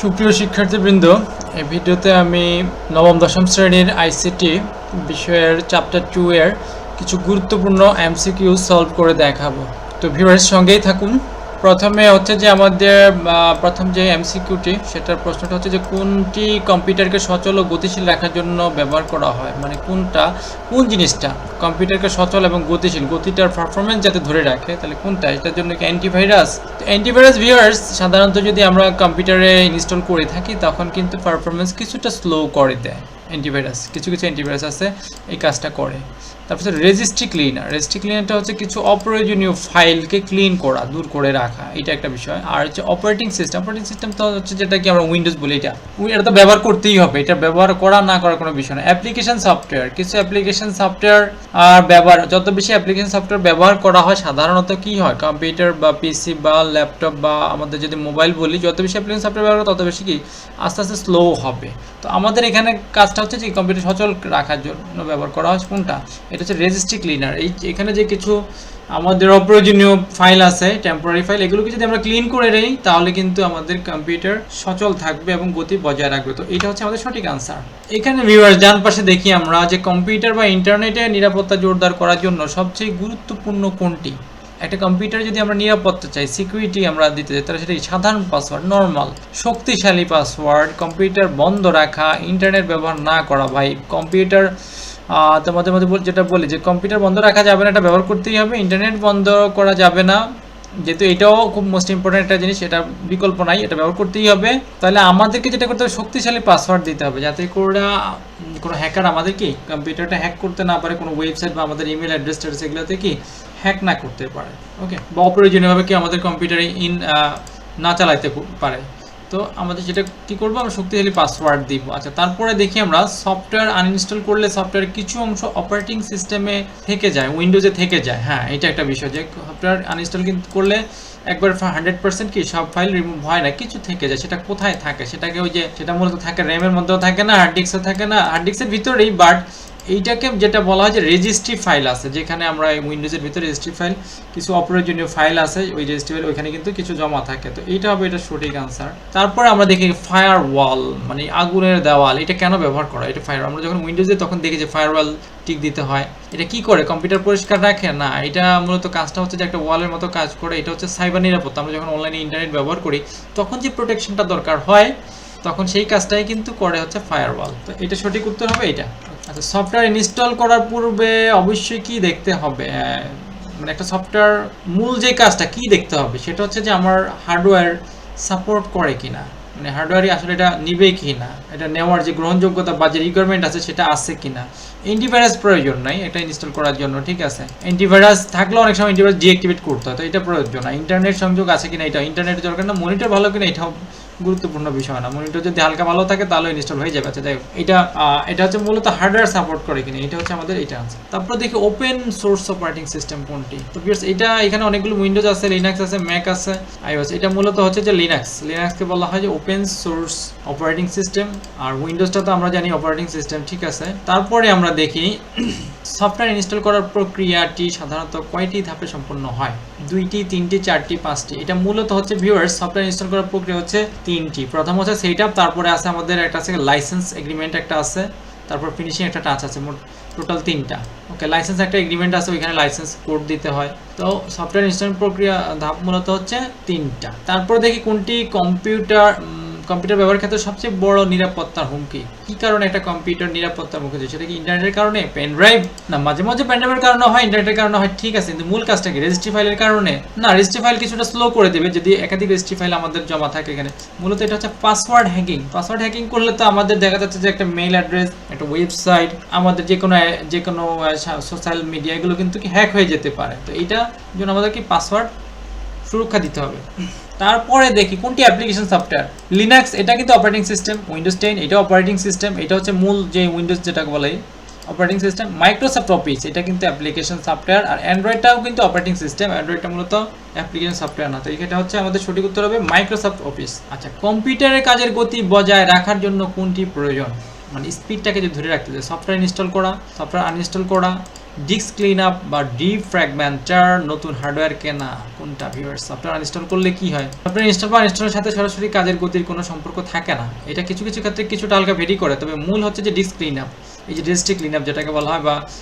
সুপ্রিয় শিক্ষার্থীবৃন্দ, এই ভিডিওতে আমি নবম দশম শ্রেণীর আইসিটি বিষয়ের চ্যাপ্টার 2 এর কিছু গুরুত্বপূর্ণ এমসিকিউ সলভ করে দেখাবো। তো ভিউয়ার্স সঙ্গেই থাকুন। প্রথমে হচ্ছে যে আমাদের প্রথম যে এমসিকিউটি, সেটার প্রশ্নটা হচ্ছে যে কোনটি কম্পিউটারকে সচল ও গতিশীল রাখার জন্য ব্যবহার করা হয়, মানে কোন জিনিসটা কম্পিউটারকে সচল এবং গতিশীল, গতিটার পারফরমেন্স যাতে ধরে রাখে, তাহলে কোনটা? এটার জন্য কি অ্যান্টিভাইরাস? তো অ্যান্টিভাইরাস ভিউয়ার্স সাধারণত যদি আমরা কম্পিউটারে ইনস্টল করে থাকি তখন কিন্তু পারফরমেন্স কিছুটা স্লো করে দেয়। অ্যান্টিভাইরাস কিছু অ্যান্টিভাইরাস আছে এই কাজটা করে। তারপর রেজিস্ট্রি ক্লিনারটা হচ্ছে কিছু অপ্রয়োজনীয় ফাইলকে ক্লিন করা, দূর করে রাখা, এটা একটা বিষয়। আর হচ্ছে অপারেটিং সিস্টেম তো হচ্ছে যেটা কি আমরা উইন্ডোজ বলি, এটা তো ব্যবহার করতেই হবে, এটা ব্যবহার করা না করার কোনো বিষয় না। অ্যাপ্লিকেশন সফটওয়্যার, কিছু অ্যাপ্লিকেশন সফটওয়্যার আর ব্যবহার, যত বেশি অ্যাপ্লিকেশন সফটওয়্যার ব্যবহার করা হয় সাধারণত কি হয়, কম্পিউটার বা পিসি বা ল্যাপটপ বা আমাদের যদি মোবাইল বলি, যত বেশি অ্যাপ্লিকেশন সফটওয়্যার ব্যবহার তত বেশি কি আস্তে আস্তে স্লো হবে। তো আমাদের এখানে কাজটা হচ্ছে যে কম্পিউটার সচল রাখার জন্য ব্যবহার করা হয় কোনটা, এটা হচ্ছে রেজিস্ট্রি ক্লিনার। এখানে যে কিছু আমাদের অপ্রয়োজনীয় ফাইল আছে, টেম্পোরারি ফাইল, এগুলোকে যদি আমরা ক্লিন করে নেই তাহলে কিন্তু আমাদের কম্পিউটার সচল থাকবে এবং গতি বজায় রাখবে। তো এটা হচ্ছে আমাদের সঠিক আনসার। এখানে ভিউয়ার্স ডান পাশে দেখি আমরা যে কম্পিউটার বা ইন্টারনেটের নিরাপত্তা জোরদার করার জন্য সবচেয়ে গুরুত্বপূর্ণ কোনটি। একটা কম্পিউটারে যদি আমরা নিরাপত্তা চাই, সিকিউরিটি আমরা দিতে চাই, তাহলে সেটা সাধারণ পাসওয়ার্ড, নর্মাল শক্তিশালী পাসওয়ার্ড, কম্পিউটার বন্ধ রাখা, ইন্টারনেট ব্যবহার না করা। ভাই কম্পিউটার তোমাদের মধ্যে যেটা বলি যে কম্পিউটার বন্ধ রাখা যাবে না, এটা ব্যবহার করতেই হবে। ইন্টারনেট বন্ধ করা যাবে না, যেহেতু এটাও খুব মোস্ট ইম্পর্টেন্ট একটা জিনিস, এটা বিকল্প নাই, এটা ব্যবহার করতেই হবে। তাহলে আমাদেরকে যেটা করতে হবে, শক্তিশালী পাসওয়ার্ড দিতে হবে, যাতে করে কোনো হ্যাকার আমাদের কি কম্পিউটারটা হ্যাক করতে না পারে, কোনো ওয়েবসাইট বা আমাদের ইমেল অ্যাড্রেস ট্যাড্রেস এগুলোতে কি হ্যাক না করতে পারে। ওকে, বা অপ্রয়োজনীয়ভাবে কি আমাদের কম্পিউটারে না চালাইতে পারে। তো আমাদের যেটা কি করবো, আমরা শক্তিশালী পাসওয়ার্ড দিব। আচ্ছা, তারপরে দেখি আমরা সফটওয়্যার আনইনস্টল করলে সফটওয়্যারের কিছু অংশ অপারেটিং সিস্টেমে থেকে যায়, উইন্ডোজে থেকে যায়। হ্যাঁ, এটা একটা বিষয় যে সফটওয়্যার আনইনস্টল কিন্তু করলে একবার 100% কি সব ফাইল রিমুভ হয় না, কিছু থেকে যায়। সেটা কোথায় থাকে, সেটাকে ওই যে সেটা মূলত থাকে র্যামের মধ্যেও থাকে না, হার্ড ডিস্কে থাকে না, হার্ড ডিস্কের ভিতরেই, বাট এইটাকে যেটা বলা হয় যে রেজিস্ট্রি ফাইল আছে, যেখানে আমরা উইন্ডোজের ভিতরে রেজিস্ট্রি ফাইল, কিছু অপ্রয়োজনীয় ফাইল আছে ওই রেজিস্ট্রি ফাইল, ওইখানে কিন্তু কিছু জমা থাকে। তো এইটা হবে এটা সঠিক আনসার। তারপরে আমরা দেখি ফায়ার ওয়াল, মানে আগুনের দেওয়াল, এটা কেন ব্যবহার করা? এটা ফায়ার, আমরা যখন উইন্ডোজে তখন দেখি যে ফায়ার ওয়াল টিক দিতে হয়। এটা কি করে, কম্পিউটার পরিষ্কার রাখে না, এটা মূলত কাজটা হচ্ছে যে একটা ওয়ালের মতো কাজ করে। এটা হচ্ছে সাইবার নিরাপত্তা, আমরা যখন অনলাইনে ইন্টারনেট ব্যবহার করি তখন যে প্রোটেকশনটা দরকার হয় তখন সেই কাজটাই কিন্তু করে হচ্ছে ফায়ারওয়াল। তো এটা সঠিক উত্তর হবে এটা। আচ্ছা, সফটওয়্যার ইনস্টল করার পূর্বে অবশ্যই কি দেখতে হবে, মানে একটা সফটওয়্যার মূল যে কাজটা কি দেখতে হবে সেটা হচ্ছে যে আমার হার্ডওয়্যার সাপোর্ট করে কিনা, মানে হার্ডওয়্যারই আসলে এটা নিবে কি না, এটা নেওয়ার যে গ্রহণযোগ্যতা বা যে রিকোয়ারমেন্ট আছে সেটা আছে কিনা। অ্যান্টিভাইরাস প্রয়োজন নাই এটা ইনস্টল করার জন্য, ঠিক আছে। অ্যান্টিভাইরাস থাকলেও অনেক সময় অ্যান্টিভাইরাস ডিঅ্যাক্টিভেট করতে হয়, তো এটা প্রয়োজন না। ইন্টারনেট সংযোগ আছে কিনা, এটা ইন্টারনেট দরকার না। মনিটর ভালো কিনা এটাও গুরুত্বপূর্ণ বিষয় না, মনিটর যদি হালকা ভালো থাকে তাহলে ইনস্টল হয়ে যাবে। আচ্ছা, এটা হচ্ছে মূলত হার্ডওয়্যার সাপোর্ট করে কিনা, এটা হচ্ছে আমাদের এটা আনসার। তারপর দেখি ওপেন সোর্স অপারেটিং সিস্টেম কোনটি। তো ভিউয়ার্স এটা এখানে অনেকগুলো উইন্ডোজ আছে, লিনাক্স আছে, ম্যাক আছে, আইওএস। এটা মূলত হচ্ছে যে লিনাক্সকে বলা হয় যে ওপেন সোর্স অপারেটিং সিস্টেম, আর উইন্ডোজটা তো আমরা জানি অপারেটিং সিস্টেম, ঠিক আছে। তারপরে আমরা দেখি সফটওয়্যার ইনস্টল করার প্রক্রিয়াটি সাধারণত কয়টি ধাপে সম্পন্ন হয়? 2টি, 3টি, 4টি, 5টি। এটা মূলত হচ্ছে ভিউয়ার্স সফটওয়্যার ইনস্টল করার প্রক্রিয়া হচ্ছে 3টি। প্রথম হচ্ছে সেটআপ, তারপরে আছে আমাদের একটা আছে লাইসেন্স এগ্রিমেন্ট একটা আছে, তারপর ফিনিশিং একটা টাচ আছে, মোট টোটাল 3টা। ওকে, লাইসেন্স একটা এগ্রিমেন্ট আছে, ওইখানে লাইসেন্স কোড দিতে হয়। তো সফটওয়্যার ইনস্টল প্রক্রিয়া ধাপ মূলত হচ্ছে 3টা। তারপর দেখি কোনটি কম্পিউটার ব্যবহারের ক্ষেত্রে সবচেয়ে বড় নিরাপত্তার হুমকি। কি কারণে একটা কম্পিউটার নিরাপত্তার মুখে যায়? সেটা কি ইন্টারনেটের কারণে, পেন ড্রাইভ না, মাঝে মাঝে পেন ড্রাইভের কারণে হয়, ইন্টারনেটের কারণে হয়, ঠিক আছে। কিন্তু মূল কাজটা কি, রেজিস্ট্রি ফাইলের কারণে না। রেজিস্ট্রি ফাইল কিছুটা স্লো করে দেবে যদি একাধিক রেজিস্ট্রি ফাইল আমাদের জমা থাকে এখানে। মূলত এটা হচ্ছে পাসওয়ার্ড হ্যাকিং করলে তো আমাদের দেখা যাচ্ছে যে একটা মেইল অ্যাড্রেস, একটা ওয়েবসাইট, আমাদের যে কোনো সোশ্যাল মিডিয়া, এগুলো কিন্তু কি হ্যাক হয়ে যেতে পারে। তো এইটার জন্য আমাদের কি পাসওয়ার্ড সুরক্ষা দিতে হবে। তারপরে দেখি কোনটি অ্যাপ্লিকেশন সফটওয়্যার। লিনাক্স এটা কিন্তু অপারেটিং সিস্টেম, উইন্ডোজ 10 এটা অপারেটিং সিস্টেম, এটা হচ্ছে মূল যে উইন্ডোজ যেটাকে বলে অপারেটিং সিস্টেম। মাইক্রোসফট অফিস এটা কিন্তু অ্যাপ্লিকেশন সফটওয়্যার, আর অ্যান্ড্রয়েডটাও কিন্তু অপারেটিং সিস্টেম, অ্যান্ড্রয়েডটা মূলত অ্যাপ্লিকেশন সফটওয়্যার না। তো এটা হচ্ছে আমাদের সঠিক উত্তর হবে মাইক্রোসফট অফিস। আচ্ছা, কম্পিউটারের কাজের গতি বজায় রাখার জন্য কোনটি প্রয়োজন, মানে স্পিডটাকে যদি ধরে রাখতে চাই, সফটওয়্যার ইনস্টল করা, সফটওয়্যার আনইনস্টল করা, ডিস্ক ক্লিন আপ বা ডিফ্র্যাগমেন্টার, নতুন হার্ডওয়্যার কেনা, কোনটা ভিউয়ার্স? সফটওয়্যার ইনস্টল করলে কি হয়? সফটওয়্যার ইনস্টল বা ইনস্টলের সাথে সরাসরি কাজের গতির কোনো সম্পর্ক থাকে না, এটা কিছু কিছু ক্ষেত্রে কিছুটা হালকা ভেরি করে, তবে মূল হচ্ছে যে ডিস্ক ক্লিন আপ, এই যে ডিস্ক ক্লিন আপ যেটাকে বলা হয়, বা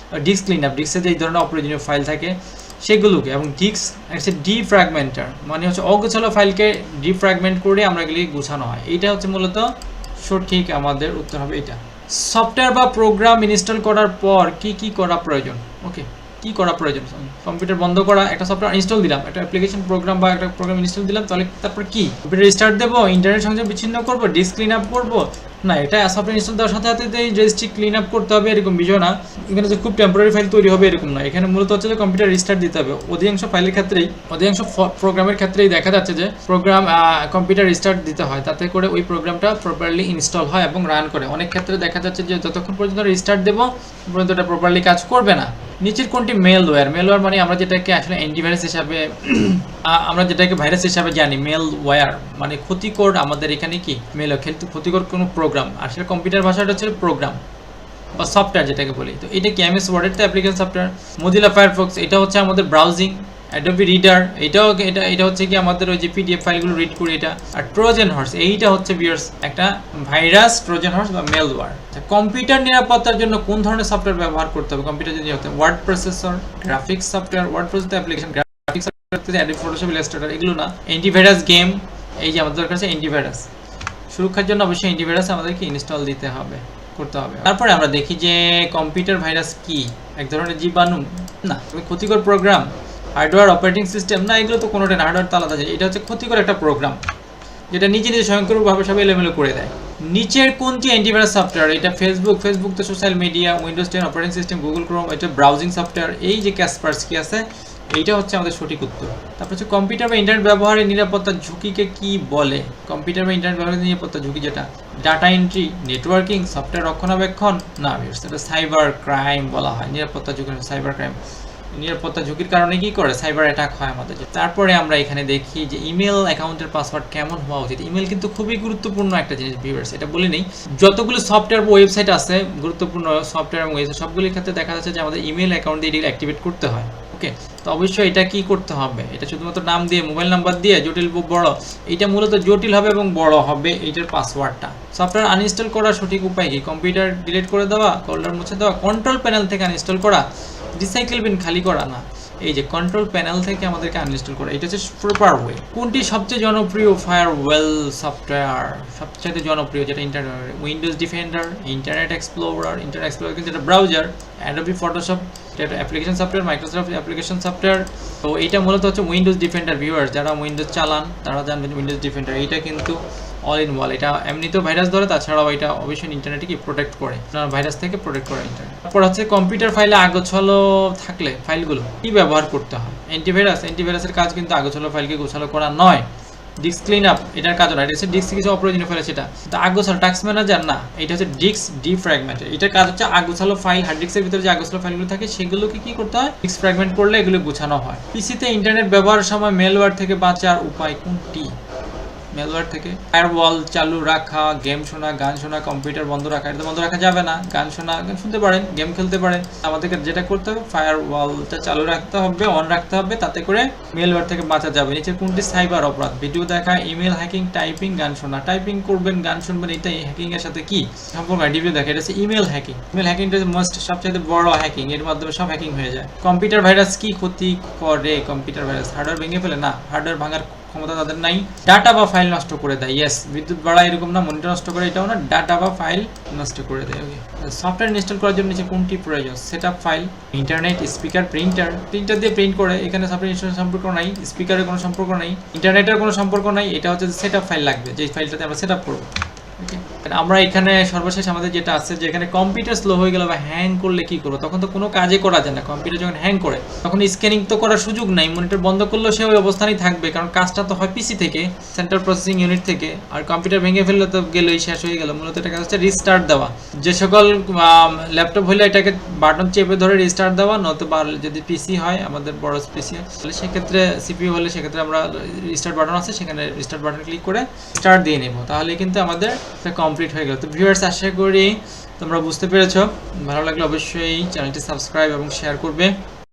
ডিস্ক ক্লিন আপ, ডিস্কে যে এই ধরনের অপ্রয়োজনীয় ফাইল থাকে সেগুলোকে, এবং ডিস্ক হচ্ছে ডিফ্র্যাগমেন্টার, মানে হচ্ছে অগোছালো ফাইলকে ডিফ্র্যাগমেন্ট করে আমরা এগুলি গুছানো হয়, এইটা হচ্ছে মূলত সঠিক আমাদের উত্তর হবে এটা। সফটওয়্যার বা প্রোগ্রাম ইনস্টল করার পর কি কি করা প্রয়োজন? ওকে, কি করা প্রয়োজন? কম্পিউটার বন্ধ করা, একটা সফটওয়্যার ইনস্টল দিলাম, একটা অ্যাপ্লিকেশন প্রোগ্রাম বা একটা প্রোগ্রাম ইনস্টল দিলাম, তাহলে তারপর কি? কম্পিউটার রিস্টার্ট দেবো, ইন্টারনেট সংযোগ বিচ্ছিন্ন করবো, ডিস্ক ক্লিন আপ করবো? না, এটা সফটওয়্যার ইনস্টল দেওয়ার সাথে সাথে রেজিস্ট্রি ক্লিন আপ করতে হবে এরকম বিষয় না, এখানে যে খুব টেম্পোরারি ফাইল তৈরি হবে এরকম না, এখানে মূলত হচ্ছে যে কম্পিউটার রিস্টার্ট দিতে হবে। অধিকাংশ ফাইলের ক্ষেত্রেই, অধিকাংশ প্রোগ্রামের ক্ষেত্রেই দেখা যাচ্ছে যে প্রোগ্রাম কম্পিউটার রিস্টার্ট দিতে হয়, তাতে করে ওই প্রোগ্রামটা প্রপারলি ইনস্টল হয় এবং রান করে। অনেক ক্ষেত্রে দেখা যাচ্ছে যে যতক্ষণ পর্যন্ত রিস্টার্ট দেবো পর্যন্ত এটা প্রপারলি কাজ করবে না। নিচের কোনটি মেলওয়্যার? মেলওয়্যার মানে আমরা যেটাকে আসলে অ্যান্টিভাইরাস হিসাবে, আমরা যেটাকে ভাইরাস হিসাবে জানি, মেলওয়্যার মানে ক্ষতিকর। আমাদের এখানে কি ক্ষতিকর কোনো প্রোগ্রাম, আসলে কম্পিউটার ভাষাটা হচ্ছে প্রোগ্রাম বা সফটওয়্যার যেটাকে বলি। তো এটা কি এমএস ওয়ার্ডের তো অ্যাপ্লিকেশন সফটওয়্যার, মোজিলা ফায়ারফক্স এটা হচ্ছে আমাদের ব্রাউজিং, অ্যাডোবি রিডার এটাও এটা হচ্ছে কি আমাদের ওই যে পিডিএফ ফাইলগুলো রিড করি এটা। আর ট্রোজান হর্স এইটা হচ্ছে ভিউয়ার্স একটা ভাইরাস, ট্রোজান হর্স বা মেলওয়্যার। কম্পিউটার নিরাপত্তার জন্য কোন ধরনের সফটওয়্যার ব্যবহার করতে হবে? কম্পিউটার যদি word processor, graphics software, word processor application, graphics software, Adobe Photoshop, Illustrator, এগুলো না। অ্যান্টিভাইরাস গেম, এই যে আমাদের দরকার আছে অ্যান্টিভাইরাস, সুরক্ষার জন্য অবশ্যই অ্যান্টিভাইরাস আমাদেরকে ইনস্টল দিতে হবে, করতে হবে। তারপরে আমরা দেখি যে কম্পিউটার ভাইরাস কি, এক ধরনের জীবাণু না, ক্ষতিকর প্রোগ্রাম, হার্ডওয়্যার, অপারেটিং সিস্টেম না, এগুলো তো কোনোটা না, হার্ডওয়্যার তো আলাদা যায়। এটা হচ্ছে ক্ষতিকর একটা প্রোগ্রাম যেটা নিজে নিজে স্বয়ংক্রিয়ভাবে সব এলোমেলো করে দেয়। নিচের কোনটি অ্যান্টিভাইরাস সফটওয়্যার? এটা ফেসবুক তো social media, Windows 10 operating system, Google Chrome, এটা ব্রাউজিং সফটওয়্যার, এই যে ক্যাসপারস্কি আছে, এইটা হচ্ছে আমাদের সঠিক উত্তর। তারপর হচ্ছে কম্পিউটার বা ইন্টারনেট ব্যবহারের নিরাপত্তার ঝুঁকিকে কি বলে? কম্পিউটার বা ইন্টারনেট ব্যবহারের নিরাপত্তার ঝুঁকি যেটা, ডাটা এন্ট্রি, নেটওয়ার্কিং, সফটওয়্যার রক্ষণাবেক্ষণ, না এটা সাইবার ক্রাইম বলা হয়। নিরাপত্তা ঝুঁকি সাইবার ক্রাইম, নিরাপত্তা ঝুঁকির কারণে কি করে সাইবার অ্যাটাক হয় আমাদের। তারপরে আমরা এখানে দেখি যে ইমেল অ্যাকাউন্টের পাসওয়ার্ড কেমন হওয়া উচিত। ইমেল কিন্তু খুবই গুরুত্বপূর্ণ একটা জিনিস ভিউয়ার্স, এটা বলে নেই। যতগুলো সফটওয়্যার বা ওয়েবসাইট আছে গুরুত্বপূর্ণ সফটওয়্যার এবং ওয়েবসাইট, সবগুলির ক্ষেত্রে দেখা যাচ্ছে যে আমাদের ইমেল অ্যাকাউন্ট দিয়ে এটি অ্যাক্টিভেট করতে হয়। ওকে, তো অবশ্যই এটা কি করতে হবে? এটা শুধুমাত্র নাম দিয়ে, মোবাইল নাম্বার দিয়ে, জটিল বড়, এটা মূলত জটিল হবে এবং বড় হবে এইটার পাসওয়ার্ডটা। সফটওয়্যার আনইনস্টল করার সঠিক উপায় কি? কম্পিউটার ডিলিট করে দেওয়া, ফোল্ডার মুছে দেওয়া, কন্ট্রোল প্যানেল থেকে আনইনস্টল করা, রিসাইকেল বিন খালি করা, না এই যে কন্ট্রোল প্যানেল থেকে আমাদেরকে আনইনস্টল করা, এটা হচ্ছে প্রপার ওয়ে। কোনটি সবচেয়ে জনপ্রিয় ফায়ারওয়েল সফটওয়্যার? সবচেয়ে জনপ্রিয় যেটা internet, Windows defender, internet explorer কিন্তু এটা ব্রাউজার, অ্যাডোবি ফটোশপ এটা application software, Microsoft application software. তো এইটা মূলত হচ্ছে উইন্ডোজ ডিফেন্ডার। ভিউয়ার্স যারা উইন্ডোজ চালান তারা জানবেন উইন্ডোজ ডিফেন্ডার, এইটা কিন্তু অল ইন ওয়াল, এটা এমনিতেও ভাইরাস ধরে, তাছাড়াও এটা অবশ্যই ইন্টারনেটে কি প্রোটেক্ট করে, ভাইরাস থেকে প্রোটেক্ট করে ইন্টারনেট। তারপর হচ্ছে কম্পিউটার ফাইলে আগোছালো থাকলে ফাইলগুলো কি ব্যবহার করতে হয়? অ্যান্টিভাইরাসের কাজ কিন্তু আগোছালো ফাইলকে গোছালো করা নয়। ডিস্ক ক্লিন আপ এটার কাজ না, এটা হচ্ছে ডিস্ক কিছু অপ্রয়োজনীয় ফাইল সেটা তো আগোছালো, টাস্ক ম্যানেজার না, এটা হচ্ছে ডিস্ক ডিফ্র্যাগমেন্টের, এটার কাজ হচ্ছে আগোছালো ফাইল, হার্ড ডিস্কের ভিতরে যে আগোছালো ফাইলগুলো থাকে সেগুলোকে কি করতে হয়? ডিস্ক ফ্র্যাগমেন্ট করলে এগুলো গোছানো হয়। পিসিতে ইন্টারনেট ব্যবহারের সময় মেলওয়্যার থেকে বাঁচার উপায় কোনটি? মেলওয়্যার থেকে ফায়ারওয়াল চালু রাখা, গেম শোনা, গান শোনা, কম্পিউটার বন্ধ রাখা, এটা বন্ধ রাখা যাবে না। গান শোনা, গান শুনতে পারেন, গেম খেলতে পারেন। আমাদেরকে যেটা করতে হবে ফায়ারওয়ালটা চালু রাখতে হবে, অন রাখতে হবে, তাতে করে মেলওয়্যার থেকে বাঁচা যাবে। নিচে কোনটি সাইবার অপরাধ? ভিডিও দেখা, ইমেল হ্যাকিং, টাইপিং, গান শোনা। টাইপিং করবেন, গান শুনবেন, এটাই হ্যাকিং এর সাথে কি সম্পর্ক? ভিডিও দেখা, এটা হচ্ছে ইমেল হ্যাকিং। ইমেল হ্যাকিংটা মোস্ট সবচেয়ে বড় হ্যাকিং, এর মাধ্যমে সব হ্যাকিং হয়ে যায়। কম্পিউটার ভাইরাস কি ক্ষতি করে? কম্পিউটার ভাইরাস হার্ডওয়্যার ভেঙে ফেলে? না, হার্ডওয়্যার ভাঙার ক্ষমতা তাদের নাই। ডাটা বা ফাইল নষ্ট করে দেয়, ইয়েস। বিদ্যুৎ বাড়ায় এরকম না, মনিটর নষ্ট করে এটাও না, ডাটা বা ফাইল নষ্ট করে দেয়। ওকে, সফটওয়্যার ইনস্টল করার জন্য নিচে কোনটি প্রয়োজন? Setup file, internet, speaker, printer দিয়ে প্রিন্ট করে, এখানে সফটওয়্যার ইনস্টলের সম্পর্ক নাই, স্পিকারের কোনো সম্পর্ক নাই, ইন্টারনেটের কোনো সম্পর্ক নাই, এটা হচ্ছে সেটআপ ফাইল লাগবে, যে ফাইলটাতে আমরা সেটআপ করব। ওকে, আমরা এখানে সর্বশেষ আমাদের যেটা আছে যে এখানে কম্পিউটার স্লো হয়ে গেল বা হ্যাং করলে কি করবো? তখন তো কোনো কাজই করা যায় না। কম্পিউটার যখন হ্যাং করে তখন স্ক্যানিং তো করার সুযোগ নাই, মনিটর বন্ধ করলেও সে ওই অবস্থানেই থাকবে, কারণ কাজটা তো হয় পিসি থেকে, সেন্ট্রাল প্রসেসিং ইউনিট থেকে। আর কম্পিউটার ভেঙে ফেললে তো গেলেই, শেষ হয়ে গেল। মূলত এটা কাজ হচ্ছে রিস্টার্ট দেওয়া। যে সকল ল্যাপটপ হলে এটাকে বাটন চেপে ধরে রিস্টার্ট দেওয়া, নতুবা যদি পিসি হয়, আমাদের বড় পিসি হয়, তাহলে সেক্ষেত্রে সিপিইউ হলে সেক্ষেত্রে আমরা রিস্টার্ট বাটন আছে, সেখানে রিস্টার্ট বাটন ক্লিক করে স্টার্ট দিয়ে নেব, তাহলে কিন্তু আমাদের কমপ্লিট হয়ে গেল। তো ভিউয়ার্স আশা করি তোমরা বুঝতে পেরেছো। ভালো লাগলে অবশ্যই চ্যানেলটি সাবস্ক্রাইব এবং শেয়ার করবে।